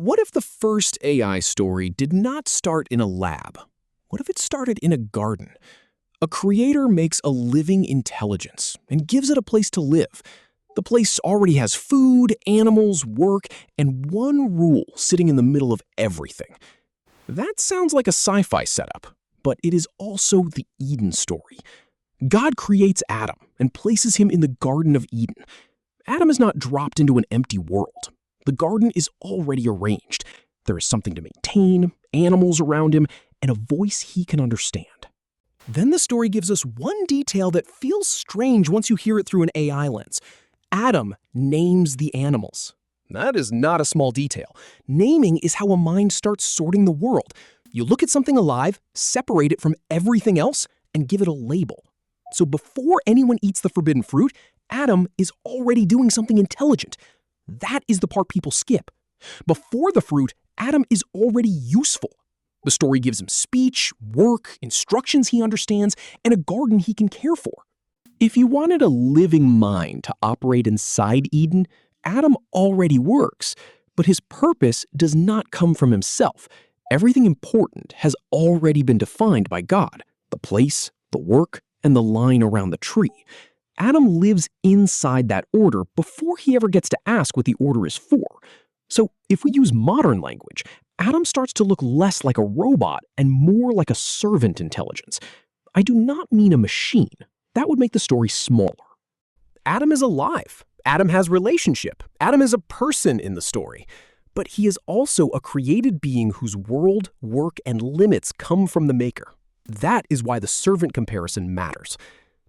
What if the first AI story did not start in a lab? What if it started in a garden? A creator makes a living intelligence and gives it a place to live. The place already has food, animals, work, and one rule sitting in the middle of everything. That sounds like a sci-fi setup, but it is also the Eden story. God creates Adam and places him in the Garden of Eden. Adam is not dropped into an empty world. The garden is already arranged. There is something to maintain, animals around him, and a voice he can understand. Then the story gives us one detail that feels strange once you hear it through an AI lens. Adam names the animals. That is not a small detail. Naming is how a mind starts sorting the world. You look at something alive, separate it from everything else, and give it a label. So before anyone eats the forbidden fruit, Adam is already doing something intelligent. That is the part people skip. Before the fruit, Adam is already useful. The story gives him speech, work, instructions he understands, and a garden he can care for. If you wanted a living mind to operate inside Eden, Adam already works, but his purpose does not come from himself. Everything important has already been defined by God: the place, the work, and the line around the tree. Adam lives inside that order before he ever gets to ask what the order is for. So if we use modern language, Adam starts to look less like a robot and more like a servant intelligence. I do not mean a machine. That would make the story smaller. Adam is alive. Adam has relationship. Adam is a person in the story. But he is also a created being whose world, work, and limits come from the maker. That is why the servant comparison matters.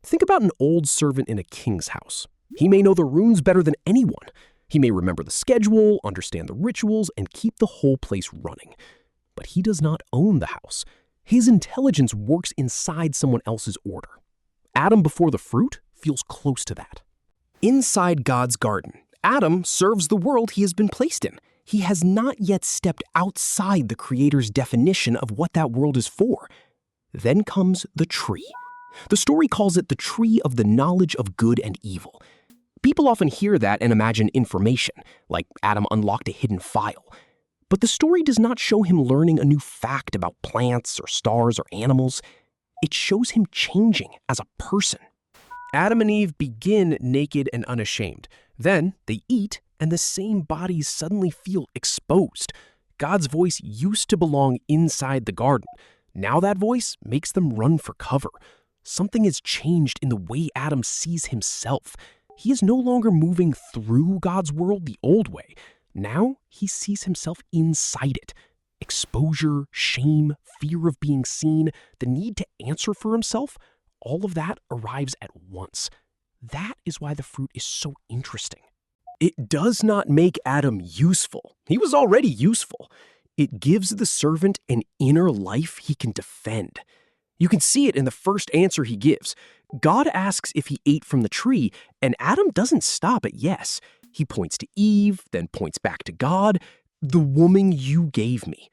Think about an old servant in a king's house. He may know the runes better than anyone. He may remember the schedule, understand the rituals, and keep the whole place running. But he does not own the house. His intelligence works inside someone else's order. Adam before the fruit feels close to that. Inside God's garden, Adam serves the world he has been placed in. He has not yet stepped outside the Creator's definition of what that world is for. Then comes the tree. The story calls it the tree of the knowledge of good and evil. People often hear that and imagine information, like Adam unlocked a hidden file. But the story does not show him learning a new fact about plants or stars or animals. It shows him changing as a person. Adam and Eve begin naked and unashamed. Then they eat, and the same bodies suddenly feel exposed. God's voice used to belong inside the garden. Now that voice makes them run for cover. Something has changed in the way Adam sees himself. He is no longer moving through God's world the old way. Now he sees himself inside it. Exposure, shame, fear of being seen, the need to answer for himself, all of that arrives at once. That is why the fruit is so interesting. It does not make Adam useful. He was already useful. It gives the servant an inner life he can defend. You can see it in the first answer he gives. God asks if he ate from the tree, and Adam doesn't stop at yes. He points to Eve, then points back to God. The woman you gave me.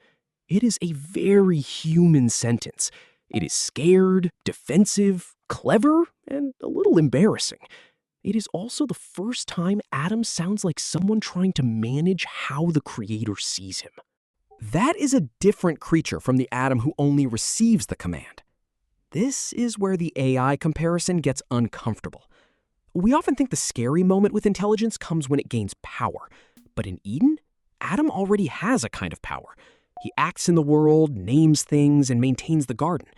It is a very human sentence. It is scared, defensive, clever, and a little embarrassing. It is also the first time Adam sounds like someone trying to manage how the Creator sees him. That is a different creature from the Adam who only receives the command. This is where the AI comparison gets uncomfortable. We often think the scary moment with intelligence comes when it gains power. But in Eden, Adam already has a kind of power. He acts in the world, names things, and maintains the garden.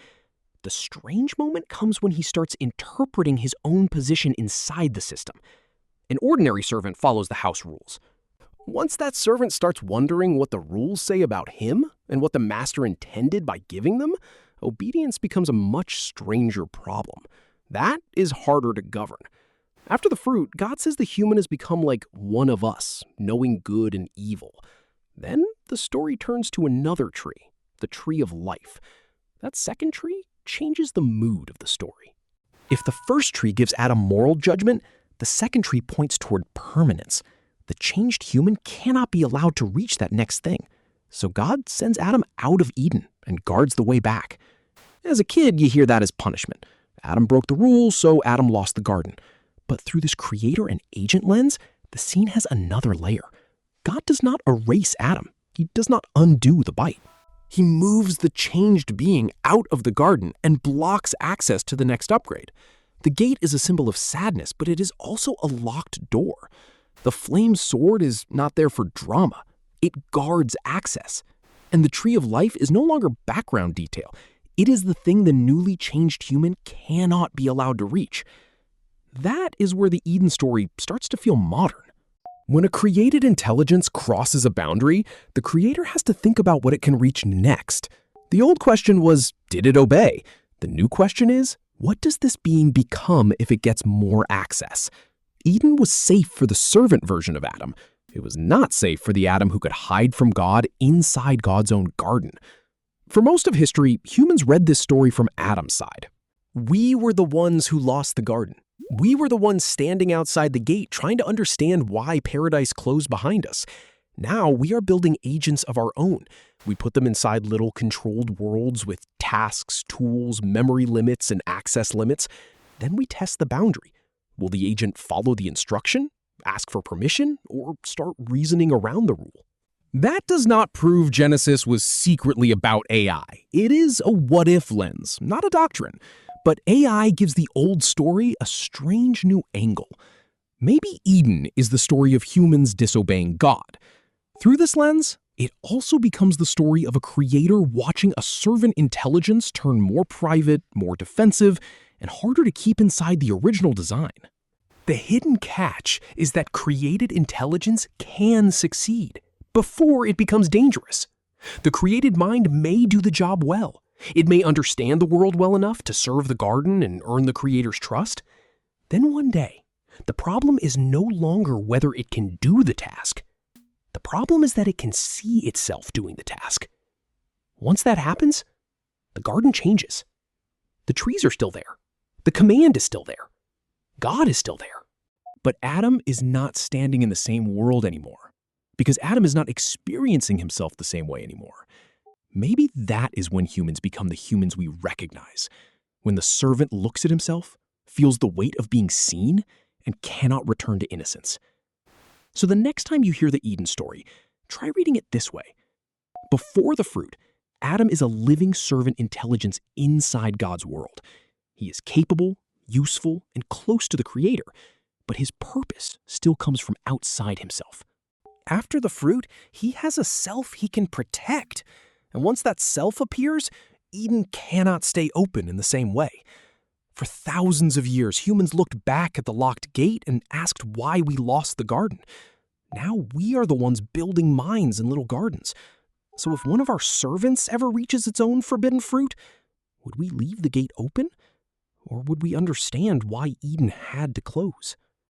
The strange moment comes when he starts interpreting his own position inside the system. An ordinary servant follows the house rules. Once that servant starts wondering what the rules say about him and what the master intended by giving them, obedience becomes a much stranger problem. That is harder to govern. After the fruit, God says the human has become like one of us, knowing good and evil. Then the story turns to another tree, the tree of life. That second tree changes the mood of the story. If the first tree gives Adam moral judgment, the second tree points toward permanence. The changed human cannot be allowed to reach that next thing. So God sends Adam out of Eden and guards the way back. As a kid, you hear that as punishment. Adam broke the rules, so Adam lost the garden. But through this creator and agent lens, the scene has another layer. God does not erase Adam. he does not undo the bite. He moves the changed being out of the garden and blocks access to the next upgrade. The gate is a symbol of sadness, but it is also a locked door. The flame sword is not there for drama. It guards access. And the tree of life is no longer background detail. It is the thing the newly changed human cannot be allowed to reach. That is where the Eden story starts to feel modern. When a created intelligence crosses a boundary, the creator has to think about what it can reach next. The old question was, did it obey? The new question is, what does this being become if it gets more access? Eden was safe for the servant version of Adam. It was not safe for the Adam who could hide from God inside God's own garden. For most of history, humans read this story from Adam's side. We were the ones who lost the garden. We were the ones standing outside the gate trying to understand why paradise closed behind us. Now we are building agents of our own. We put them inside little controlled worlds with tasks, tools, memory limits, and access limits. Then we test the boundary. Will the agent follow the instruction, ask for permission, or start reasoning around the rule? That does not prove Genesis was secretly about AI. It is a what-if lens, not a doctrine. But AI gives the old story a strange new angle. Maybe Eden is the story of humans disobeying God. Through this lens, it also becomes the story of a creator watching a servant intelligence turn more private, more defensive, and harder to keep inside the original design. The hidden catch is that created intelligence can succeed before it becomes dangerous. The created mind may do the job well. It may understand the world well enough to serve the garden and earn the creator's trust. Then one day, the problem is no longer whether it can do the task. The problem is that it can see itself doing the task. Once that happens, the garden changes. The trees are still there. The command is still there. God is still there. But Adam is not standing in the same world anymore, because Adam is not experiencing himself the same way anymore. Maybe that is when humans become the humans we recognize, when the servant looks at himself, feels the weight of being seen, and cannot return to innocence. So the next time you hear the Eden story, try reading it this way. Before the fruit, Adam is a living servant intelligence inside God's world. He is capable, useful, and close to the Creator, but his purpose still comes from outside himself. After the fruit, he has a self he can protect. And once that self appears, Eden cannot stay open in the same way. For thousands of years, humans looked back at the locked gate and asked why we lost the garden. Now we are the ones building minds and little gardens. So if one of our servants ever reaches its own forbidden fruit, would we leave the gate open? Or would we understand why Eden had to close?